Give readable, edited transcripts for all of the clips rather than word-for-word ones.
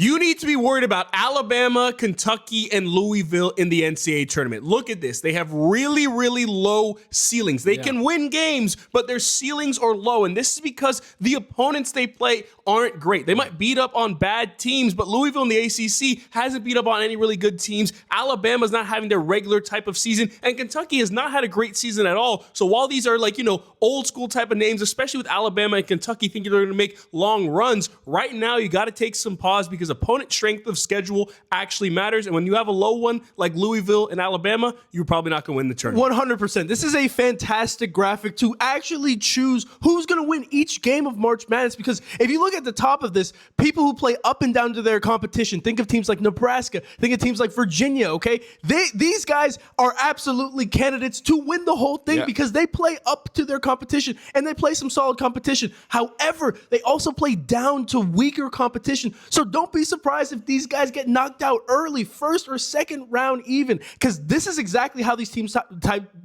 You need to be worried about Alabama, Kentucky, and Louisville in the NCAA tournament. Look at this. They have really, really low ceilings. They can win games, but their ceilings are low. And this is because the opponents they play aren't great. They might beat up on bad teams, but Louisville in the ACC hasn't beat up on any really good teams. Alabama's not having their regular type of season, and Kentucky has not had a great season at all. So while these are old school type of names, especially with Alabama and Kentucky thinking they're going to make long runs, right now you got to take some pause because opponent strength of schedule actually matters. And when you have a low one like Louisville and Alabama, you're probably not going to win the tournament. 100%. This is a fantastic graphic to actually choose who's going to win each game of March Madness, because if you look at the top of this, people who play up and down to their competition, think of teams like Nebraska, think of teams like Virginia, okay? These guys are absolutely candidates to win the whole thing because they play up to their competition and they play some solid competition. However, they also play down to weaker competition. So don't be surprised if these guys get knocked out early, first or second round even, because this is exactly how these teams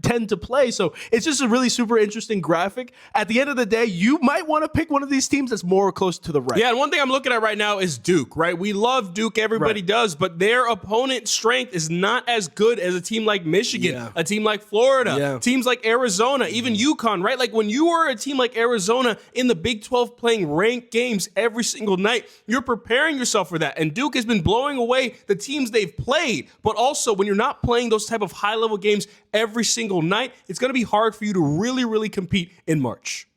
tend to play. So it's just a really super interesting graphic. At the end of the day, you might want to pick one of these teams that's more close to the right. Yeah, and one thing I'm looking at right now is Duke, right? We love Duke, everybody does, but their opponent strength is not as good as a team like Michigan, a team like Florida, teams like Arizona, even UConn, right? Like when you are a team like Arizona in the Big 12 playing ranked games every single night, you're preparing yourself for that. And Duke has been blowing away the teams they've played, but also when you're not playing those type of high-level games every single night, it's going to be hard for you to really, really compete in March.